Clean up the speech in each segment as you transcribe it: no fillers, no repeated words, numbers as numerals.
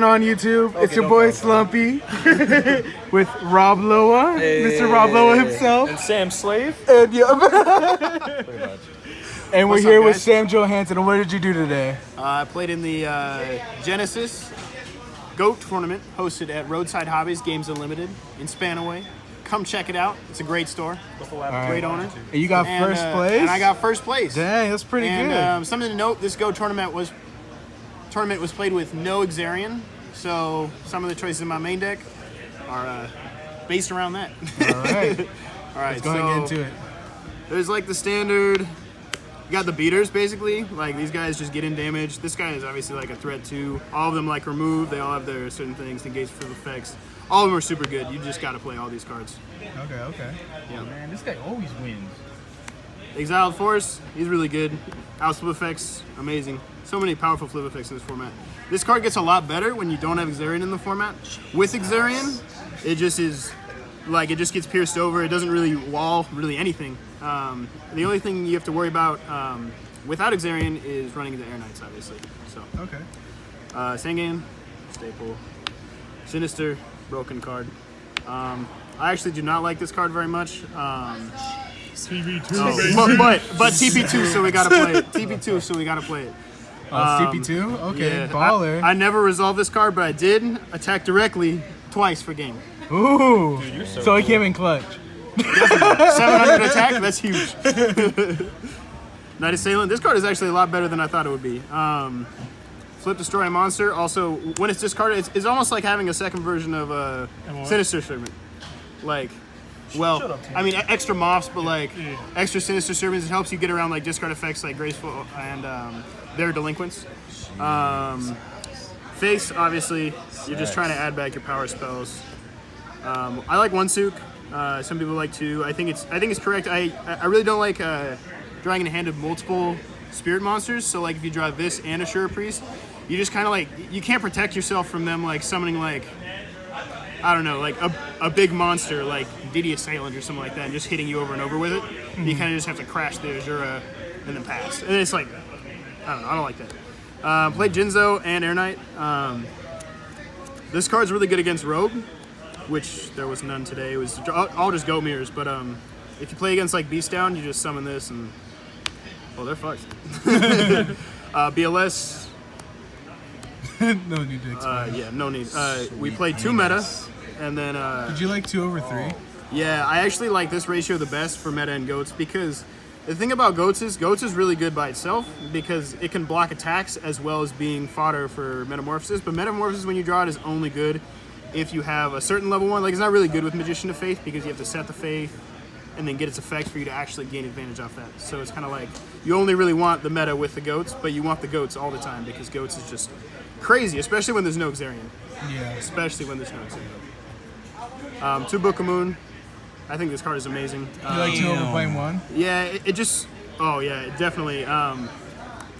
going on YouTube? It's your boy Slumpy with Rob Loa, Mr. Rob Loa himself. And Sam Slave. And, Pretty much. and we're here with Sam Johanson. And what did you do today? I played in the Genesis GOAT tournament hosted at Roadside Hobbies Games Unlimited in Spanaway. Come check it out. It's a great store. Great owner. And you got first place? And I got first place. Dang, that's pretty good. Something to note, this GOAT tournament was played with no Exarian, so some of the choices in my main deck are based around that. All right. All right, Let's go into it. There's like the standard, you got the beaters basically, like these guys just get in damage. This guy is obviously like a threat too. All of them like remove, they all have their certain things, engage for effects. All of them are super good, you just gotta play all these cards. Okay. Yeah, man, this guy always wins. Exiled Force, he's really good. Out flip effects, amazing. So many powerful flip effects in this format. This card gets a lot better when you don't have Exarian in the format. With Exarian, it just is, like, it just gets pierced over. It doesn't really wall really anything. The only thing you have to worry about without Exarian is running into Air Knights, obviously. So. Okay. Sangan, staple. Sinister, broken card. I actually do not like this card very much. TB2, but TP2, so we gotta play it. TP2, so we gotta play it. CP2? Okay, Yeah, baller. I never resolved this card, but I did attack directly twice for game. Ooh. Dude, you're so he came in clutch. 700 attack, that's huge. Knight Assailant, this card is actually a lot better than I thought it would be. Flip Destroy a Monster, also, when it's discarded, it's almost like having a second version of Sinister Servant. Like, well, I mean, extra Moths, but like, extra Sinister Servants, it helps you get around like discard effects like Graceful and their Delinquents. Face, obviously, you're just trying to add back your power spells. I like one Sook. Some people like two. I think it's correct. I really don't like drawing in a hand of multiple spirit monsters. So like if you draw this and a Sure Priest, you just kind of like, you can't protect yourself from them like summoning like, I don't know, like a big monster like Didi Assailant or something like that and just hitting you over and over with it. You kind of just have to crash the Azura and then pass. And it's like, I don't know, I don't like that. Played Jinzo and Air Knight. This card's really good against Rogue, which there was none today. It was all just Goat Mirrors, but if you play against like Beast Down, you just summon this and, well, they're fucked. BLS. No need to explain. Yeah, no need. We played 2 meta, and then... Did you like 2 over 3? Yeah, I actually like this ratio the best for meta and Goats because the thing about Goats is really good by itself because it can block attacks as well as being fodder for Metamorphosis, but Metamorphosis when you draw it is only good if you have a certain level 1. Like, it's not really good with Magician of Faith because you have to set the Faith and then get its effects for you to actually gain advantage off that. So it's kind of like, you only really want the meta with the Goats, but you want the Goats all the time because Goats is just crazy, especially when there's no Exarian. Yeah. Especially when there's no Exarian. 2 Book of Moon. I think this card is amazing. You like 2 over playing 1? Yeah, it just, oh yeah, definitely.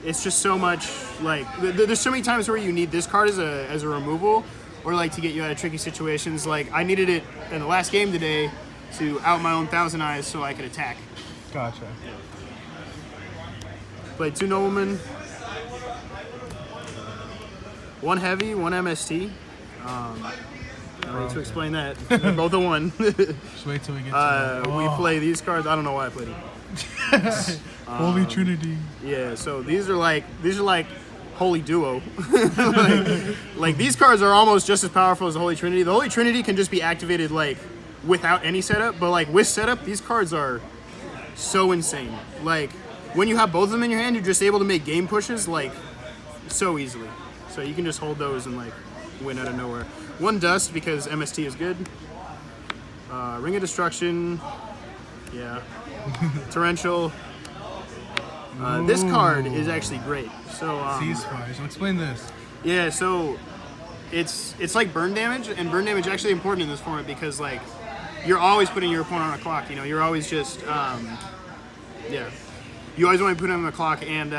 It's just so much, like, there's so many times where you need this card as a removal or like to get you out of tricky situations. Like, I needed it in the last game today to out my own Thousand Eyes so I could attack. Gotcha. Played 2 Noblemen. 1 Heavy, 1 MST. I need to explain that. They're both a 1. Just wait till we get to it. We play these cards. I don't know why I played them. Holy Trinity. Yeah, so these are like Holy Duo. like these cards are almost just as powerful as the Holy Trinity. The Holy Trinity can just be activated like without any setup, but like with setup, these cards are so insane. Like when you have both of them in your hand, you're just able to make game pushes like so easily. So you can just hold those and like win out of nowhere. 1 Dust because MST is good. Ring of Destruction. Yeah. Torrential. This card is actually great. So Ceasefire. So explain this. yeah, so it's like burn damage, and burn damage is actually important in this format because like you're always putting your opponent on a clock. You know, you're always just yeah. You always want to put them on the clock, and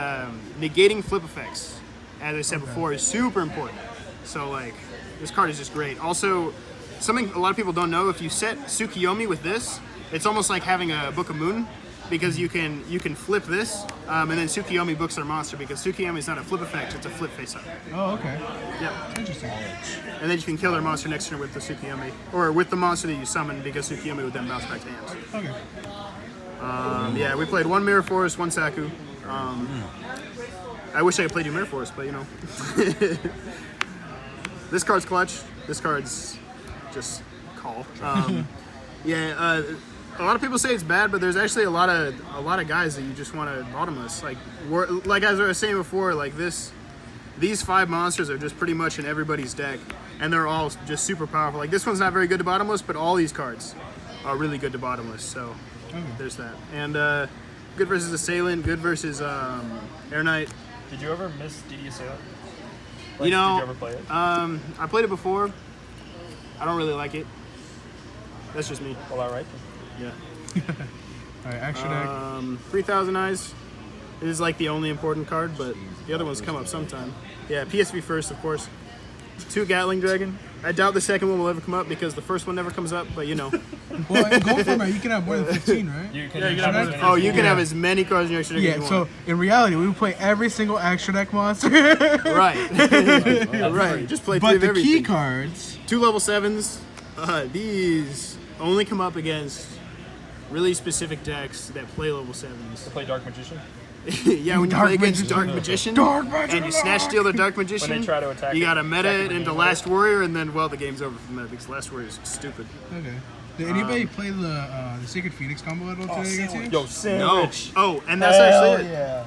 negating flip effects, as I said before, is super important. So like this card is just great. Also, something a lot of people don't know, if you set Tsukiyomi with this, it's almost like having a Book of Moon because you can flip this, and then Tsukiyomi books their monster because Tsukiyomi is not a flip effect; it's a flip face up. Oh, okay. Yep. Interesting. And then you can kill their monster next turn with the Tsukiyomi, or with the monster that you summon because Tsukiyomi would then bounce back to hand. Okay. Yeah, we played one Mirror Forest, one Saku. I wish I could play you Mirror Forest, but you know. This card's clutch. This card's just call. Yeah, a lot of people say it's bad, but there's actually a lot of guys that you just want to bottomless. Like as I was saying before, like these 5 monsters are just pretty much in everybody's deck, and they're all just super powerful. Like this one's not very good to bottomless, but all these cards are really good to bottomless. So there's that. And good versus Assailant, good versus Air Knight. Did you ever miss DD Assailant? You know, did you ever play it? I played it before. I don't really like it. That's just me. Well, all right. Yeah. All right, extra deck. 3,000 Eyes is like the only important card, but the other ones come up sometime. Yeah, PSV first, of course. 2 Gatling Dragon. I doubt the second one will ever come up because the first one never comes up, but you know. Well, in gold format, you can have more than 15, right? You can, Yeah, you you can can have have, you can have as many cards in your extra deck as Yeah, you so want. in reality, we would play every single extra deck monster. Right. Right. Just play 3 But of the everything. key cards. 2 level 7s. These only come up against really specific decks that play level 7s. play Dark Magician. Yeah, when you Dark play against Magician. Dark Magician, Dark Magician. and you snatch steal the Dark Magician, When they try to attack you it, gotta meta attack it it into with Last Warrior, and then, well, the game's over from there because Last Warrior is stupid. Okay. Did anybody play the Sacred Phoenix combo at all today against you? Yo, No. sandwich. Oh, and that's Hell actually it. yeah.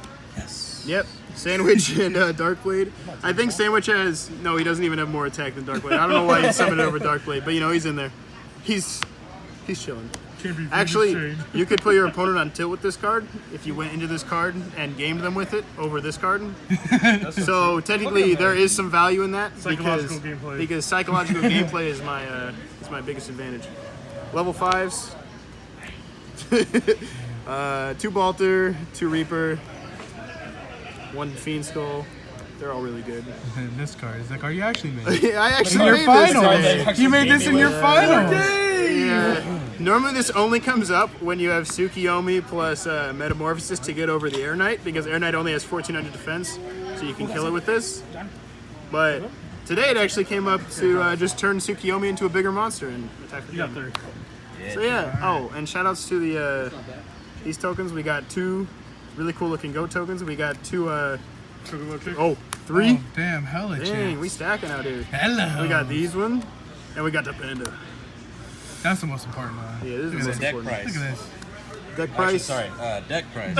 Yep. Sandwich and Darkblade. I think Sandwich has... No, he doesn't even have more attack than Darkblade. I don't know why he summoned it over Darkblade, but, you know, he's in there. He's chilling. Actually, you could put your opponent on tilt with this card if you went into this card and gamed them with it over this card. So technically, there is some value in that Psychological gameplay. because psychological gameplay is my biggest advantage. Level 5s, 2 Balter, 2 Reaper, 1 Fiend Skull. They're all really good. This card is the card you actually made. I In actually your made this final. today. You made this in your final. Yeah. Normally this only comes up when you have Tsukiyomi plus Metamorphosis to get over the Air Knight because Air Knight only has 1400 defense, so you can kill it with this. But today it actually came up to just turn Tsukiyomi into a bigger monster and attack the game. So yeah. Oh, and shoutouts to the these tokens. We got 2 really cool looking goat tokens. We got 2 3. Oh, damn, hella Dang, chance. we stacking out here. Hello. We got these one, and we got the panda. That's the most important one. Yeah, this is the Look most at Deck important. price. Look at this. Deck price. Deck price.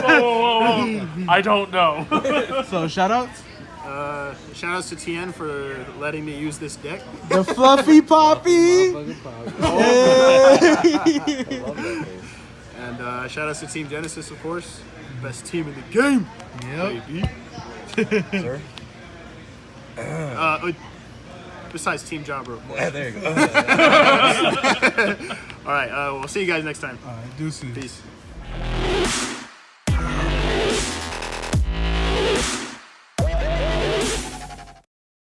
Whoa. I don't know. So, shoutouts. Shoutouts to TN for letting me use this deck. The Fluffy Poppy. And shoutouts to Team Genesis, of course. Best team in the game. Yep. Sir? Besides Team Jabro. Yeah, there you go. All right, we'll see you guys next time. All right, deuces. Peace.